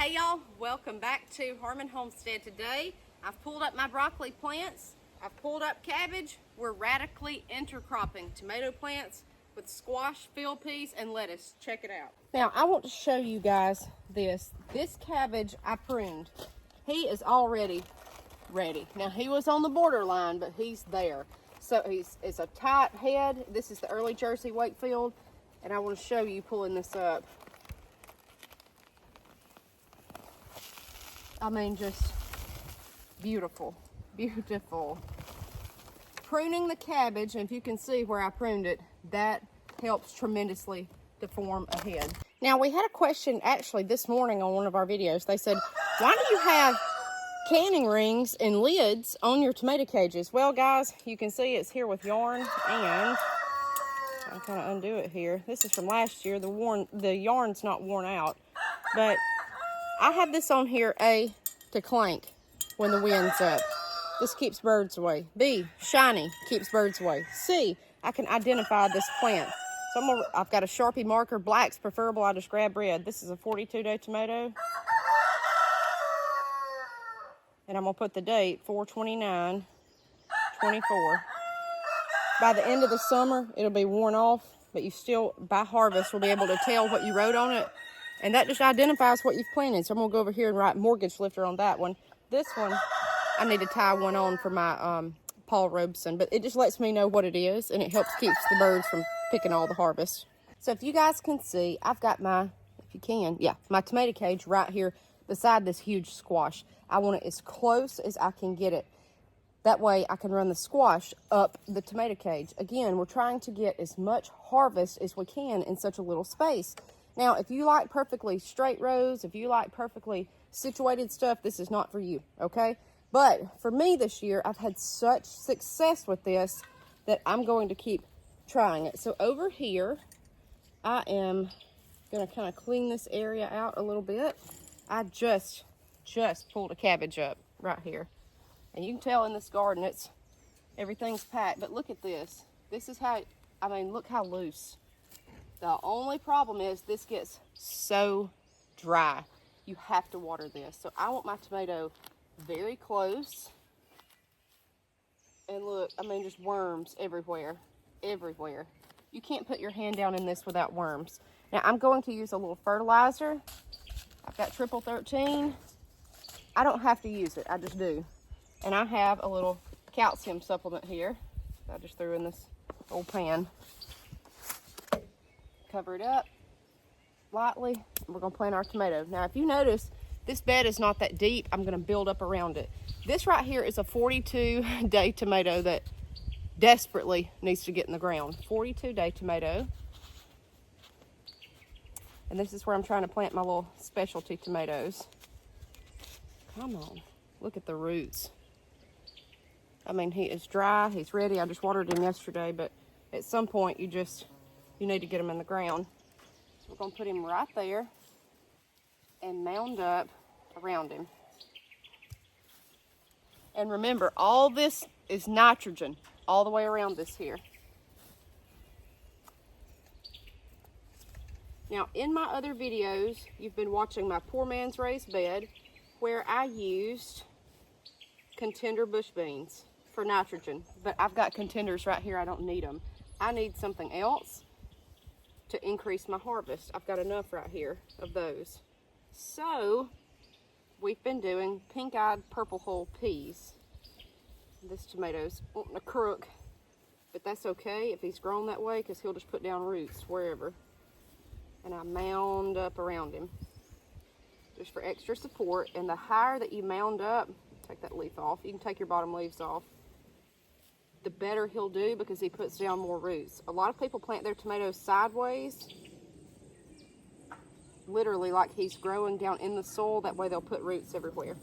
Hey y'all, welcome back to Homestead. Today I've pulled up my broccoli plants, I've pulled up cabbage. We're radically intercropping tomato plants with squash, field peas, and lettuce. Check it out. Now I want to show you guys this cabbage I pruned. He is already ready. Now he was on the borderline, but he's there. So it's a tight head. This is the early Jersey Wakefield, and I want to show you pulling this up. I mean, just beautiful, beautiful. Pruning the cabbage, and if you can see where I pruned it, that helps tremendously to form a head. Now, we had a question actually this morning on one of our videos. They said, why do you have canning rings and lids on your tomato cages? Well, guys, you can see it's here with yarn, and I'll kind of undo it here. This is from last year. The yarn's not worn out, but I have this on here, A, to clank when the wind's up. This keeps birds away. B, shiny, keeps birds away. C, I can identify this plant. So I've got a Sharpie marker. Black's preferable. I just grab red. This is a 42-day tomato. And I'm going to put the date, 4/29/24. By the end of the summer, it'll be worn off, but you still, by harvest, will be able to tell what you wrote on it. And that just identifies what you've planted. So I'm going to go over here and write mortgage lifter on that one. This one, I need to tie one on for my Paul Robeson. But it just lets me know what it is, and it helps keeps the birds from picking all the harvest. So if you guys can see, I've got my tomato cage right here beside this huge squash. I want it as close as I can get it. That way I can run the squash up the tomato cage. Again, we're trying to get as much harvest as we can in such a little space. Now, if you like perfectly straight rows, if you like perfectly situated stuff, this is not for you, okay? But for me this year, I've had such success with this that I'm going to keep trying it. So over here, I am going to kind of clean this area out a little bit. I just pulled a cabbage up right here. And you can tell in this garden, everything's packed. But look at this. This is how, look how loose. The only problem is this gets so dry. You have to water this. So I want my tomato very close. And look, just worms everywhere, everywhere. You can't put your hand down in this without worms. Now I'm going to use a little fertilizer. I've got triple 13. I don't have to use it, I just do. And I have a little calcium supplement here. I just threw in this old pan. Cover it up lightly, and we're going to plant our tomato. Now, if you notice, this bed is not that deep. I'm going to build up around it. This right here is a 42-day tomato that desperately needs to get in the ground. 42-day tomato. And this is where I'm trying to plant my little specialty tomatoes. Come on, look at the roots. He is dry, he's ready. I just watered him yesterday, but at some point you need to get him in the ground. So we're going to put him right there and mound up around him. And remember, all this is nitrogen all the way around this here. Now, in my other videos, you've been watching my poor man's raised bed where I used contender bush beans for nitrogen. But I've got contenders right here. I don't need them. I need something else to increase my harvest. I've got enough right here of those. So we've been doing pink-eyed purple hull peas. This tomato's wanting a crook, but that's okay if he's grown that way because he'll just put down roots wherever. And I mound up around him just for extra support. And the higher that you mound up, take that leaf off. You can take your bottom leaves off. The better he'll do because he puts down more roots. A lot of people plant their tomatoes sideways, literally like he's growing down in the soil. That way they'll put roots everywhere.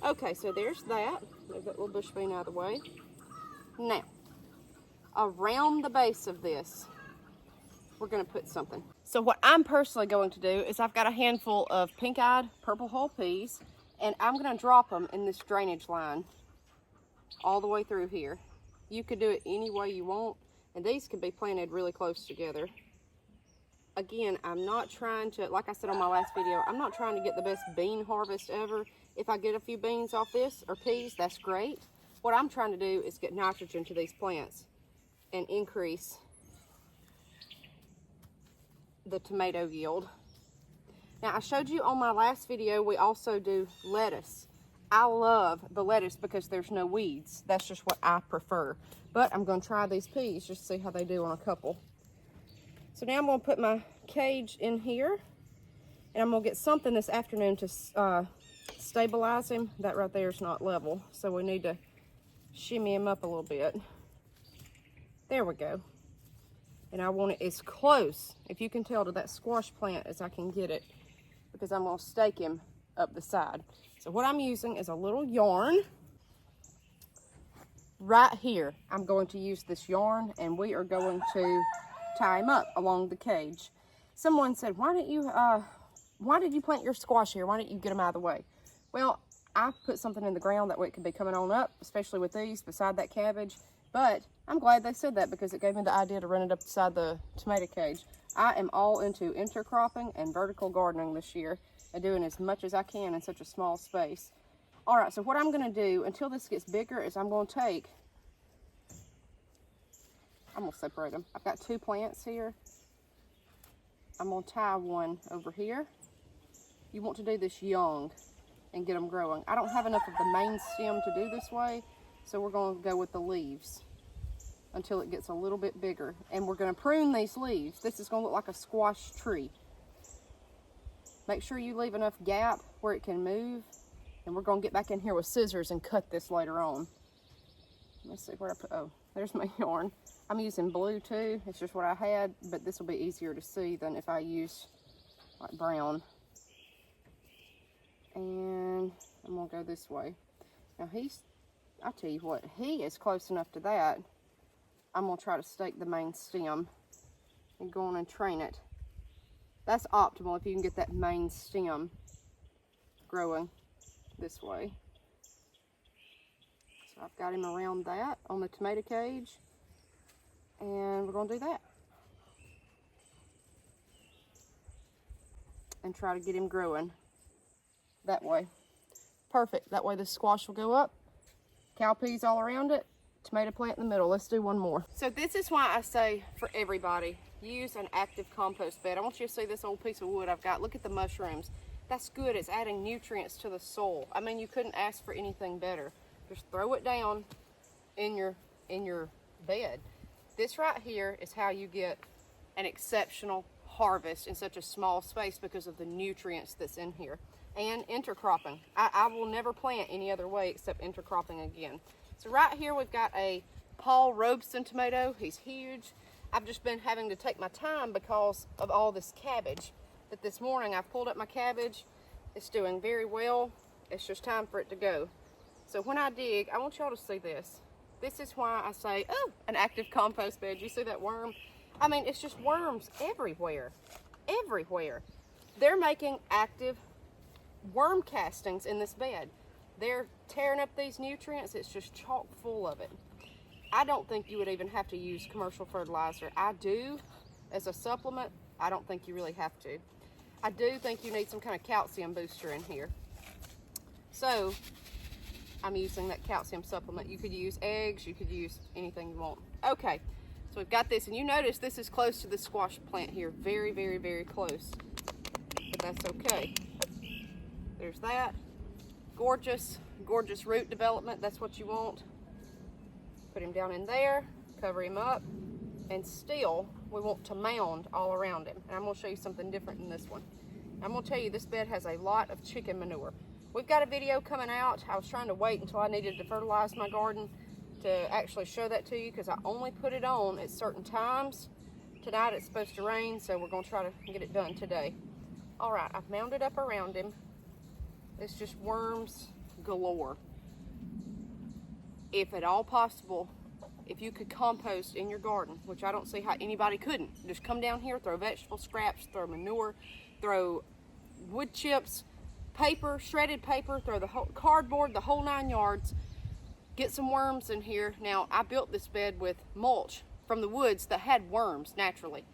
Okay, so there's that. Move that little bush bean out of the way. Now, around the base of this, we're going to put something. So what I'm personally going to do is I've got a handful of pink-eyed purple hull peas, and I'm going to drop them in this drainage line all the way through here. You could do it any way you want, and these could be planted really close together. again, I'm not trying to, like I said on my last video, I'm not trying to get the best bean harvest ever. If I get a few beans off this, or peas, that's great. What I'm trying to do is get nitrogen to these plants and increase the tomato yield. Now, I showed you on my last video, we also do lettuce. I love the lettuce because there's no weeds. That's just what I prefer. But I'm going to try these peas just to see how they do on a couple. So now I'm going to put my cage in here, and I'm going to get something this afternoon to stabilize him. That right there is not level, so we need to shimmy him up a little bit. There we go. And I want it as close, if you can tell, to that squash plant as I can get it, because I'm going to stake him up the side. So what I'm using is a little yarn. Right here, I'm going to use this yarn, and we are going to tie him up along the cage. Someone said, why did you plant your squash here? Why didn't you get them out of the way? Well, I put something in the ground that way it could be coming on up, especially with these beside that cabbage. But I'm glad they said that, because it gave me the idea to run it up beside the tomato cage. I am all into intercropping and vertical gardening this year, and doing as much as I can in such a small space. All right, so what I'm going to do until this gets bigger is I'm going to separate them. I've got 2 plants here. I'm going to tie one over here. You want to do this young and get them growing. I don't have enough of the main stem to do this way, so we're going to go with the leaves until it gets a little bit bigger. And we're going to prune these leaves. This is going to look like a squash tree. Make sure you leave enough gap where it can move. And we're going to get back in here with scissors and cut this later on. Let's see where I put, oh, there's my yarn. I'm using blue too. It's just what I had, but this will be easier to see than if I use like brown. And I'm going to go this way. Now I'll tell you what, he is close enough to that. I'm going to try to stake the main stem and go on and train it. That's optimal if you can get that main stem growing this way. So I've got him around that on the tomato cage, and we're going to do that. And try to get him growing that way. Perfect. That way the squash will go up. Cowpeas all around it. Tomato plant in the middle. Let's do one more. So this is why I say for everybody, use an active compost bed. I want you to see this old piece of wood I've got. Look at the mushrooms. That's good. It's adding nutrients to the soil. I mean, you couldn't ask for anything better. Just throw it down in your bed. This right here is how you get an exceptional harvest in such a small space, because of the nutrients that's in here. And intercropping. I will never plant any other way except intercropping again. So right here we've got a Paul Robeson tomato. He's huge. I've just been having to take my time because of all this cabbage. But this morning I pulled up my cabbage. It's doing very well. It's just time for it to go. So when I dig, I want y'all to see this. This is why I say, oh, an active compost bed. You see that worm? I mean, it's just worms everywhere. Everywhere. They're making active worm castings in this bed. They're tearing up these nutrients. It's just chock full of it. I don't think you would even have to use commercial fertilizer. I do as a supplement. I don't think you really have to. I do think you need some kind of calcium booster in here. So I'm using that calcium supplement. You could use eggs, you could use anything you want. Okay, so we've got this, and you notice this is close to the squash plant here. Very, very, very close. But that's okay. There's that. Gorgeous, gorgeous root development. That's what you want. Put him down in there, cover him up, and still we want to mound all around him. And I'm going to show you something different in this one. I'm going to tell you this bed has a lot of chicken manure. We've got a video coming out. I was trying to wait until I needed to fertilize my garden to actually show that to you, because I only put it on at certain times. Tonight it's supposed to rain, so we're going to try to get it done today. All right, I've mounded up around him. It's just worms galore. If at all possible, if you could compost in your garden, which I don't see how anybody couldn't, just come down here, throw vegetable scraps, throw manure, throw wood chips, paper, shredded paper, throw the whole cardboard, the whole 9 yards. Get some worms in here. Now, I built this bed with mulch from the woods that had worms naturally.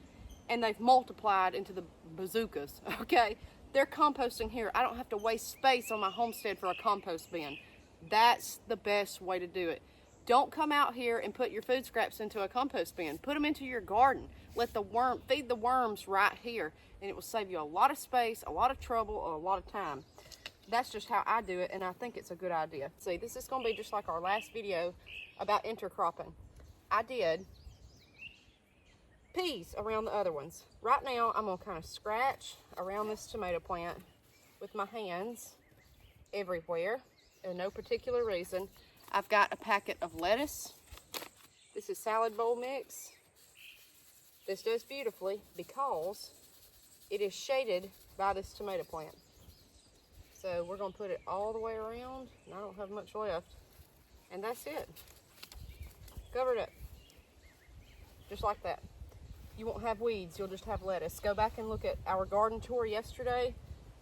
and they've multiplied into the bazookas, okay? They're composting here. I don't have to waste space on my homestead for a compost bin. That's the best way to do it. Don't come out here and put your food scraps into a compost bin. Put them into your garden. Feed the worms right here, and it will save you a lot of space, a lot of trouble, a lot of time. That's just how I do it, and I think it's a good idea. See, this is gonna be just like our last video about intercropping. I did peas around the other ones. Right now, I'm gonna kind of scratch around this tomato plant with my hands everywhere, and no particular reason. I've got a packet of lettuce. This is salad bowl mix. This does beautifully because it is shaded by this tomato plant. So we're gonna put it all the way around, and I don't have much left. And that's it. Cover it up. Just like that. You won't have weeds, you'll just have lettuce. Go back and look at our garden tour yesterday.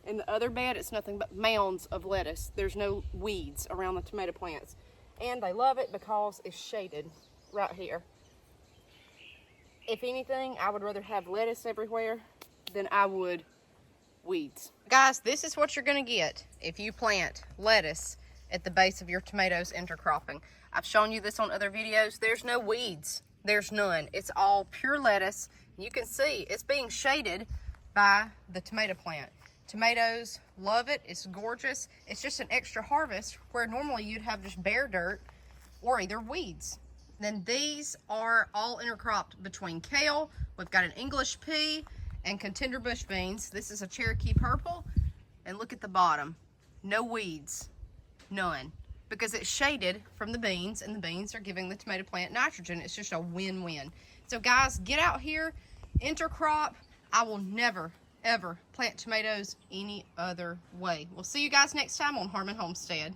In the other bed, it's nothing but mounds of lettuce. There's no weeds around the tomato plants. And they love it because it's shaded right here. If anything, I would rather have lettuce everywhere than I would weeds. Guys, this is what you're gonna get if you plant lettuce at the base of your tomatoes intercropping. I've shown you this on other videos. There's no weeds. There's none. It's all pure lettuce. You can see it's being shaded by the tomato plant. Tomatoes love it. It's gorgeous. It's just an extra harvest where normally you'd have just bare dirt or either weeds. Then these are all intercropped between kale. We've got an English pea and contender bush beans. This is a Cherokee purple. And look at the bottom. No weeds. None. Because it's shaded from the beans, and the beans are giving the tomato plant nitrogen. It's just a win-win. So guys, get out here, intercrop. I will never, ever plant tomatoes any other way. We'll see you guys next time on Harmon Homestead.